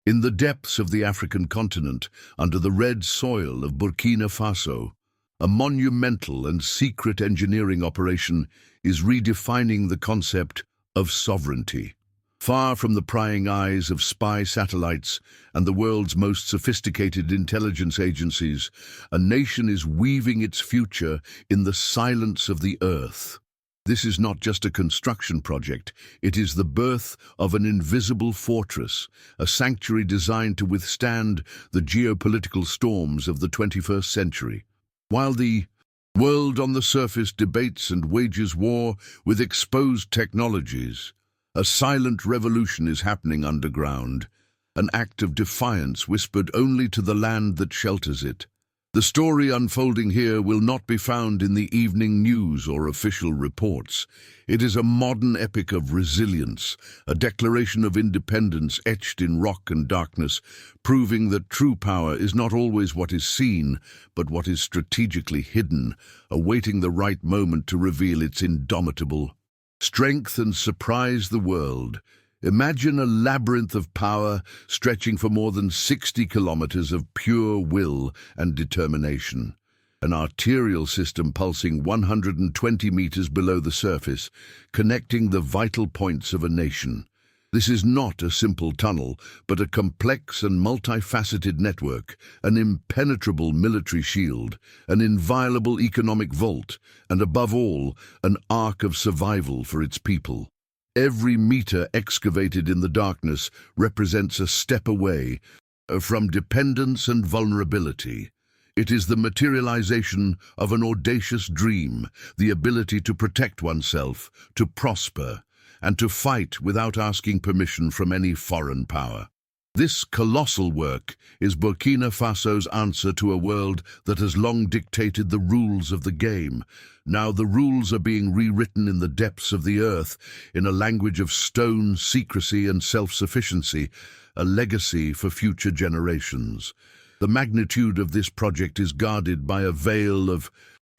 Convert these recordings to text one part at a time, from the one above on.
In the depths of the African continent, under the red soil of Burkina Faso, a monumental and secret engineering operation is redefining the concept of sovereignty. Far from the prying eyes of spy satellites and the world's most sophisticated intelligence agencies, a nation is weaving its future in the silence of the earth. This is not just a construction project, it is the birth of an invisible fortress, a sanctuary designed to withstand the geopolitical storms of the 21st century. While the world on the surface debates and wages war with exposed technologies, a silent revolution is happening underground, an act of defiance whispered only to the land that shelters it. The story unfolding here will not be found in the evening news or official reports. It is a modern epic of resilience, a declaration of independence etched in rock and darkness, proving that true power is not always what is seen, but what is strategically hidden, awaiting the right moment to reveal its indomitable strength and surprise the world. Imagine a labyrinth of power stretching for more than 60 kilometers of pure will and determination. An arterial system pulsing 120 meters below the surface, connecting the vital points of a nation. This is not a simple tunnel, but a complex and multifaceted network, an impenetrable military shield, an inviolable economic vault, and above all, an ark of survival for its people. Every meter excavated in the darkness represents a step away from dependence and vulnerability. It is the materialization of an audacious dream, the ability to protect oneself, to prosper, and to fight without asking permission from any foreign power. This colossal work is Burkina Faso's answer to a world that has long dictated the rules of the game. Now the rules are being rewritten in the depths of the earth, in a language of stone, secrecy, and self-sufficiency, a legacy for future generations. The magnitude of this project is guarded by a veil of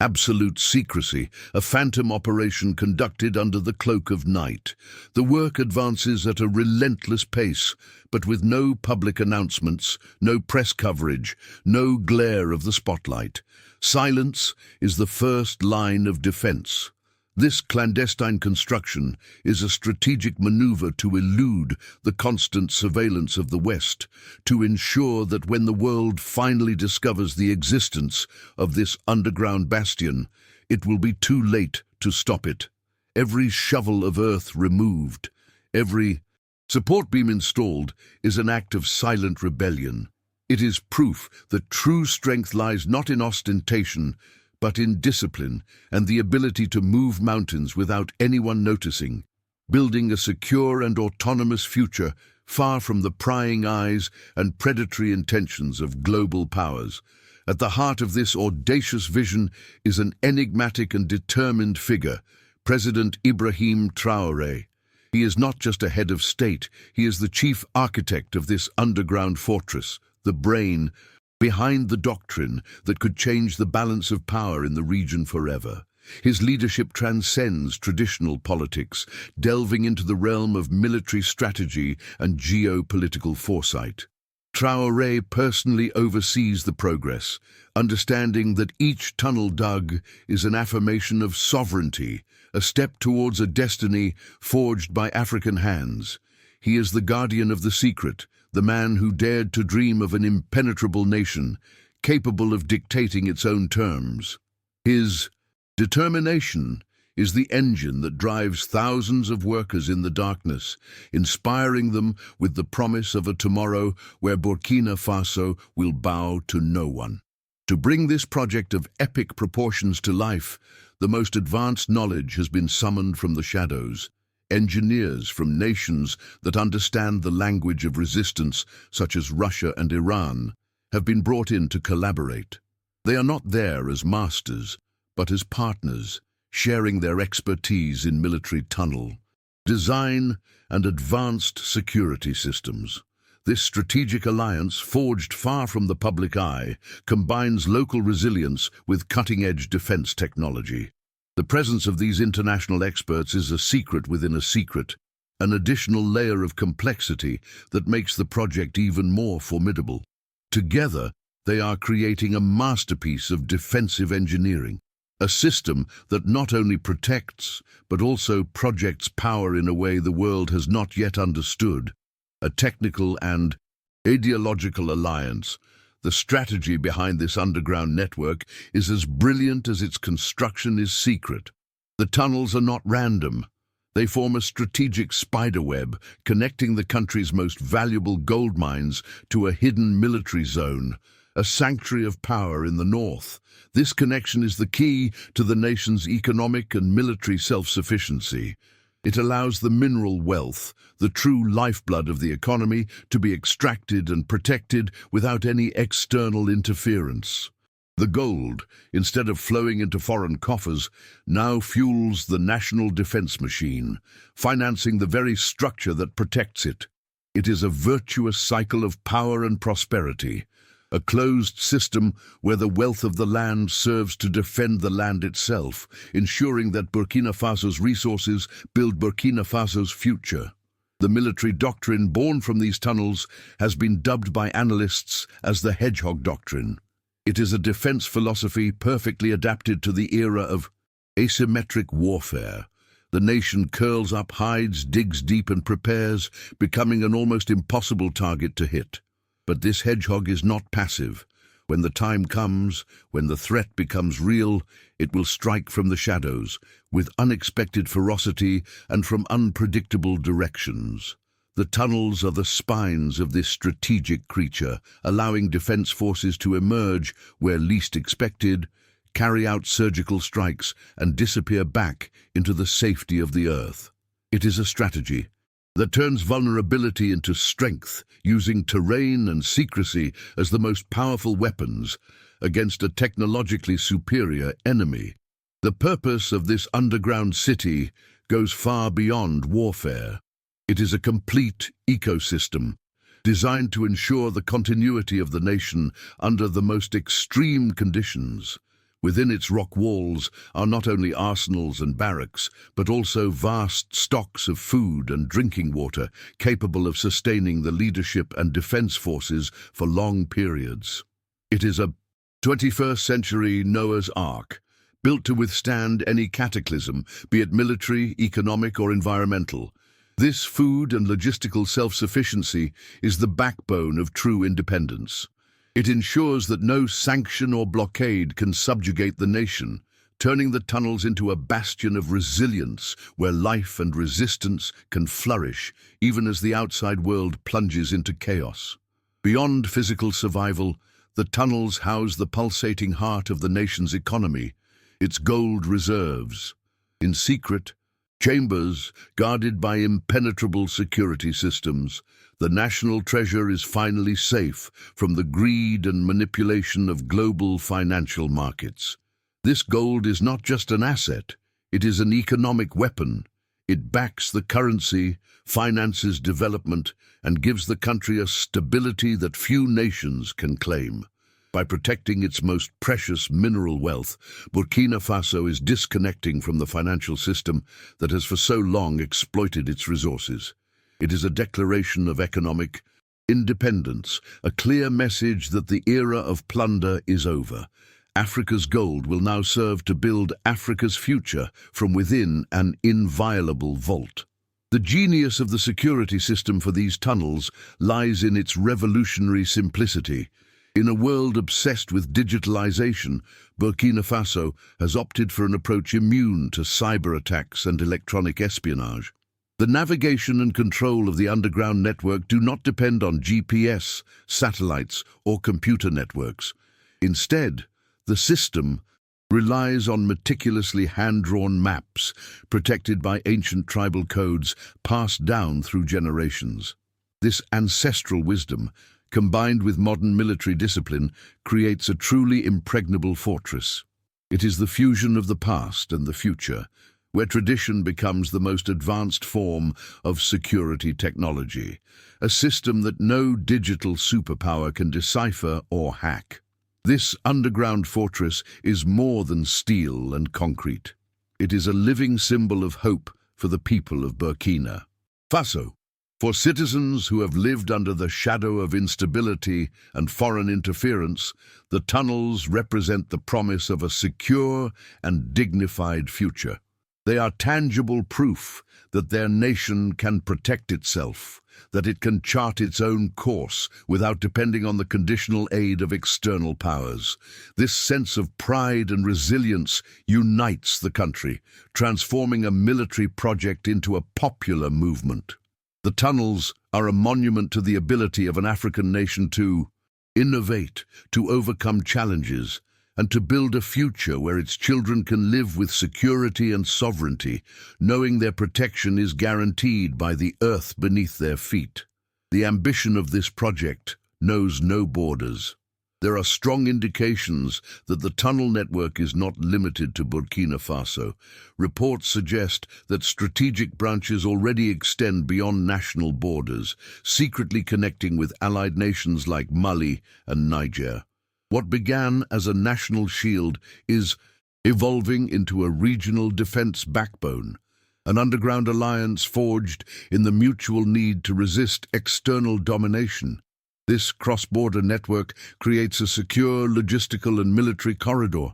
absolute secrecy, a phantom operation conducted under the cloak of night. The work advances at a relentless pace, but with no public announcements, no press coverage, no glare of the spotlight. Silence is the first line of defense. This clandestine construction is a strategic maneuver to elude the constant surveillance of the West, to ensure that when the world finally discovers the existence of this underground bastion, it will be too late to stop it. Every shovel of earth removed, every support beam installed is an act of silent rebellion. It is proof that true strength lies not in ostentation, but in discipline and the ability to move mountains without anyone noticing, building a secure and autonomous future far from the prying eyes and predatory intentions of global powers. At the heart of this audacious vision is an enigmatic and determined figure, President Ibrahim Traoré. He is not just a head of state, he is the chief architect of this underground fortress, the brain behind the doctrine that could change the balance of power in the region forever. His leadership transcends traditional politics, delving into the realm of military strategy and geopolitical foresight. Traoré personally oversees the progress, understanding that each tunnel dug is an affirmation of sovereignty, a step towards a destiny forged by African hands. He is the guardian of the secret, the man who dared to dream of an impenetrable nation, capable of dictating its own terms. His determination is the engine that drives thousands of workers in the darkness, inspiring them with the promise of a tomorrow where Burkina Faso will bow to no one. To bring this project of epic proportions to life, the most advanced knowledge has been summoned from the shadows. Engineers from nations that understand the language of resistance, such as Russia and Iran, have been brought in to collaborate. They are not there as masters, but as partners, sharing their expertise in military tunnel, design, and advanced security systems. This strategic alliance, forged far from the public eye, combines local resilience with cutting-edge defense technology. The presence of these international experts is a secret within a secret, an additional layer of complexity that makes the project even more formidable. Together, they are creating a masterpiece of defensive engineering, a system that not only protects, but also projects power in a way the world has not yet understood, a technical and ideological alliance. The strategy behind this underground network is as brilliant as its construction is secret. The tunnels are not random. They form a strategic spiderweb connecting the country's most valuable gold mines to a hidden military zone, a sanctuary of power in the north. This connection is the key to the nation's economic and military self-sufficiency. It allows the mineral wealth, the true lifeblood of the economy, to be extracted and protected without any external interference. The gold, instead of flowing into foreign coffers, now fuels the national defense machine, financing the very structure that protects it. It is a virtuous cycle of power and prosperity, a closed system where the wealth of the land serves to defend the land itself, ensuring that Burkina Faso's resources build Burkina Faso's future. The military doctrine born from these tunnels has been dubbed by analysts as the hedgehog doctrine. It is a defense philosophy perfectly adapted to the era of asymmetric warfare. The nation curls up, hides, digs deep and prepares, becoming an almost impossible target to hit. But this hedgehog is not passive. When the time comes, when the threat becomes real, it will strike from the shadows, with unexpected ferocity and from unpredictable directions. The tunnels are the spines of this strategic creature, allowing defense forces to emerge where least expected, carry out surgical strikes, and disappear back into the safety of the earth. It is a strategy that turns vulnerability into strength, using terrain and secrecy as the most powerful weapons against a technologically superior enemy. The purpose of this underground city goes far beyond warfare. It is a complete ecosystem designed to ensure the continuity of the nation under the most extreme conditions. Within its rock walls are not only arsenals and barracks, but also vast stocks of food and drinking water capable of sustaining the leadership and defense forces for long periods. It is a 21st century Noah's Ark, built to withstand any cataclysm, be it military, economic, or environmental. This food and logistical self-sufficiency is the backbone of true independence. It ensures that no sanction or blockade can subjugate the nation, turning the tunnels into a bastion of resilience where life and resistance can flourish even as the outside world plunges into chaos. Beyond physical survival, the tunnels house the pulsating heart of the nation's economy, its gold reserves. In secret, chambers guarded by impenetrable security systems, the national treasure is finally safe from the greed and manipulation of global financial markets. This gold is not just an asset, it is an economic weapon. It backs the currency, finances development, and gives the country a stability that few nations can claim. By protecting its most precious mineral wealth, Burkina Faso is disconnecting from the financial system that has for so long exploited its resources. It is a declaration of economic independence, a clear message that the era of plunder is over. Africa's gold will now serve to build Africa's future from within an inviolable vault. The genius of the security system for these tunnels lies in its revolutionary simplicity. In a world obsessed with digitalization, Burkina Faso has opted for an approach immune to cyber attacks and electronic espionage. The navigation and control of the underground network do not depend on GPS, satellites, or computer networks. Instead, the system relies on meticulously hand-drawn maps, protected by ancient tribal codes passed down through generations. This ancestral wisdom, combined with modern military discipline, creates a truly impregnable fortress. It is the fusion of the past and the future, where tradition becomes the most advanced form of security technology, a system that no digital superpower can decipher or hack. This underground fortress is more than steel and concrete. It is a living symbol of hope for the people of Burkina. Faso. For citizens who have lived under the shadow of instability and foreign interference, the tunnels represent the promise of a secure and dignified future. They are tangible proof that their nation can protect itself, that it can chart its own course without depending on the conditional aid of external powers. This sense of pride and resilience unites the country, transforming a military project into a popular movement. The tunnels are a monument to the ability of an African nation to innovate, to overcome challenges, and to build a future where its children can live with security and sovereignty, knowing their protection is guaranteed by the earth beneath their feet. The ambition of this project knows no borders. There are strong indications that the tunnel network is not limited to Burkina Faso. Reports suggest that strategic branches already extend beyond national borders, secretly connecting with allied nations like Mali and Niger. What began as a national shield is evolving into a regional defense backbone, an underground alliance forged in the mutual need to resist external domination. This cross-border network creates a secure logistical and military corridor,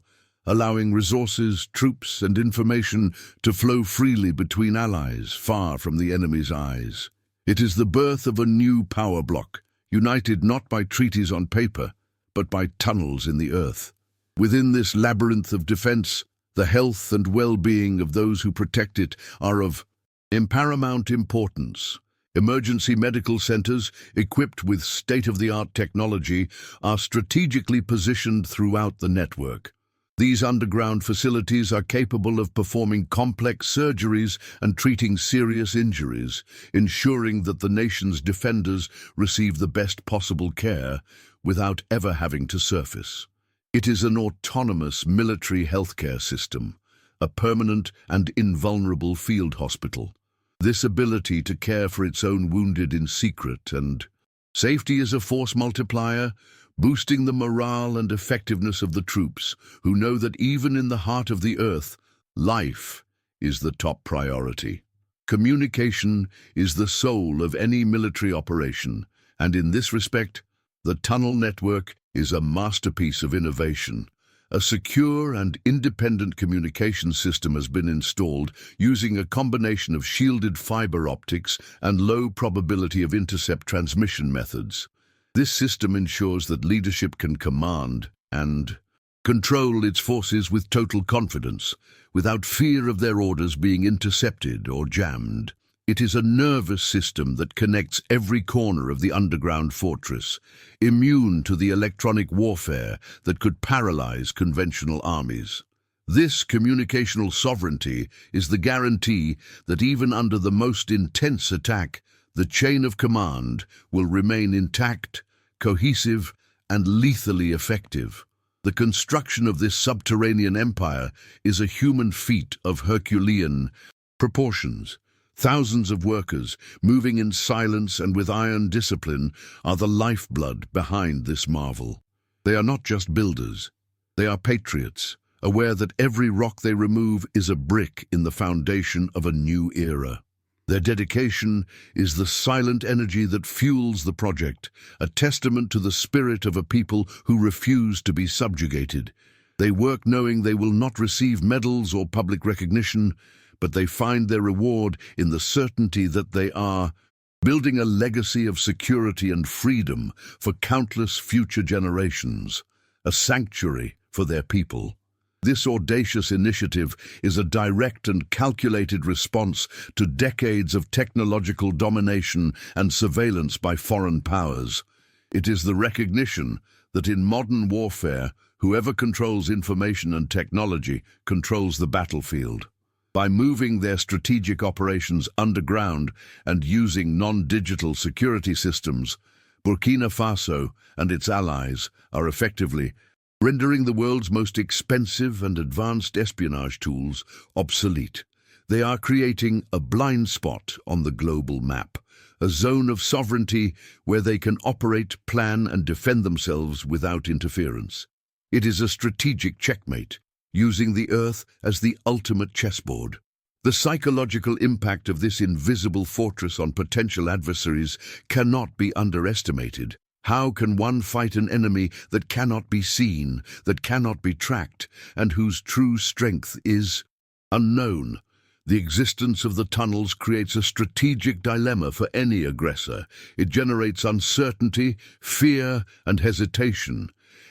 allowing resources, troops, and information to flow freely between allies, far from the enemy's eyes. It is the birth of a new power bloc, united not by treaties on paper, but by tunnels in the earth. Within this labyrinth of defense, the health and well-being of those who protect it are of paramount importance. Emergency medical centers, equipped with state-of-the-art technology, are strategically positioned throughout the network. These underground facilities are capable of performing complex surgeries and treating serious injuries, ensuring that the nation's defenders receive the best possible care without ever having to surface. It is an autonomous military healthcare system, a permanent and invulnerable field hospital. This ability to care for its own wounded in secret and safety is a force multiplier, boosting the morale and effectiveness of the troops, who know that even in the heart of the earth, life is the top priority. Communication is the soul of any military operation, and in this respect, the tunnel network is a masterpiece of innovation. A secure and independent communication system has been installed using a combination of shielded fiber optics and low probability of intercept transmission methods. This system ensures that leadership can command and control its forces with total confidence, without fear of their orders being intercepted or jammed. It is a nervous system that connects every corner of the underground fortress, immune to the electronic warfare that could paralyze conventional armies. This communicational sovereignty is the guarantee that even under the most intense attack, the chain of command will remain intact, cohesive, and lethally effective. The construction of this subterranean empire is a human feat of Herculean proportions. Thousands of workers, moving in silence and with iron discipline, are the lifeblood behind this marvel. They are not just builders. They are patriots, aware that every rock they remove is a brick in the foundation of a new era. Their dedication is the silent energy that fuels the project, a testament to the spirit of a people who refuse to be subjugated. They work knowing they will not receive medals or public recognition, but they find their reward in the certainty that they are building a legacy of security and freedom for countless future generations, a sanctuary for their people. This audacious initiative is a direct and calculated response to decades of technological domination and surveillance by foreign powers. It is the recognition that in modern warfare, whoever controls information and technology controls the battlefield. By moving their strategic operations underground and using non-digital security systems, Burkina Faso and its allies are effectively rendering the world's most expensive and advanced espionage tools obsolete. They are creating a blind spot on the global map, a zone of sovereignty where they can operate, plan, and defend themselves without interference. It is a strategic checkmate, using the earth as the ultimate chessboard. The psychological impact of this invisible fortress on potential adversaries cannot be underestimated. How can one fight an enemy that cannot be seen, that cannot be tracked, and whose true strength is unknown? The existence of the tunnels creates a strategic dilemma for any aggressor. It generates uncertainty, fear, and hesitation.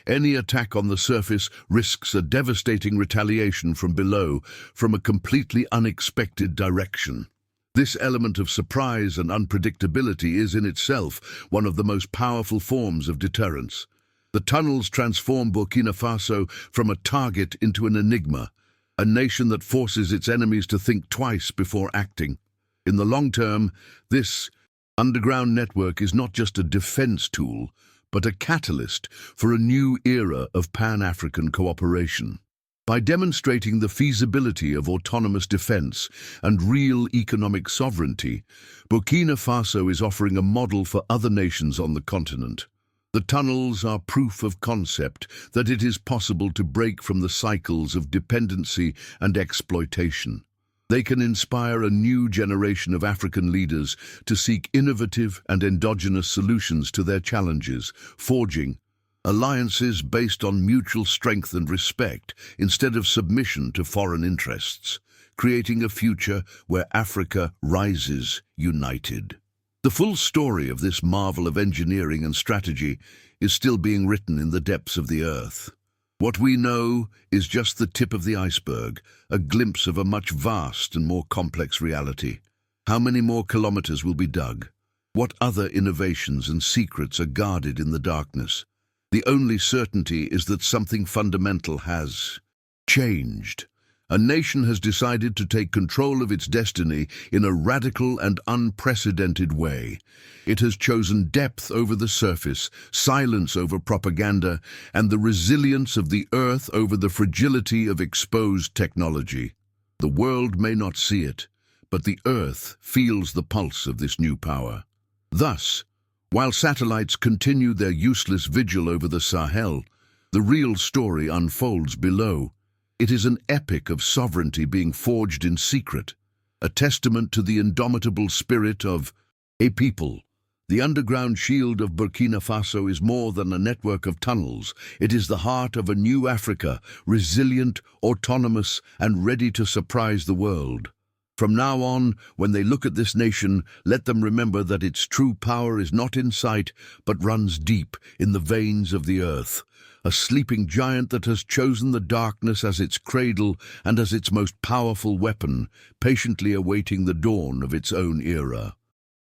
Any attack on the surface risks a devastating retaliation from below, from a completely unexpected direction. This element of surprise and unpredictability is in itself one of the most powerful forms of deterrence. The tunnels transform Burkina Faso from a target into an enigma, a nation that forces its enemies to think twice before acting. In the long term, this underground network is not just a defense tool, but a catalyst for a new era of Pan-African cooperation. By demonstrating the feasibility of autonomous defense and real economic sovereignty, Burkina Faso is offering a model for other nations on the continent. The tunnels are proof of concept that it is possible to break from the cycles of dependency and exploitation. They can inspire a new generation of African leaders to seek innovative and endogenous solutions to their challenges, forging alliances based on mutual strength and respect instead of submission to foreign interests, creating a future where Africa rises united. The full story of this marvel of engineering and strategy is still being written in the depths of the earth. What we know is just the tip of the iceberg, a glimpse of a much vast and more complex reality. How many more kilometers will be dug? What other innovations and secrets are guarded in the darkness? The only certainty is that something fundamental has changed. A nation has decided to take control of its destiny in a radical and unprecedented way. It has chosen depth over the surface, silence over propaganda, and the resilience of the earth over the fragility of exposed technology. The world may not see it, but the earth feels the pulse of this new power. Thus, while satellites continue their useless vigil over the Sahel, the real story unfolds below. It is an epic of sovereignty being forged in secret, a testament to the indomitable spirit of a people. The underground shield of Burkina Faso is more than a network of tunnels. It is the heart of a new Africa, resilient, autonomous, and ready to surprise the world. From now on, when they look at this nation, let them remember that its true power is not in sight, but runs deep in the veins of the earth. A sleeping giant that has chosen the darkness as its cradle and as its most powerful weapon, patiently awaiting the dawn of its own era.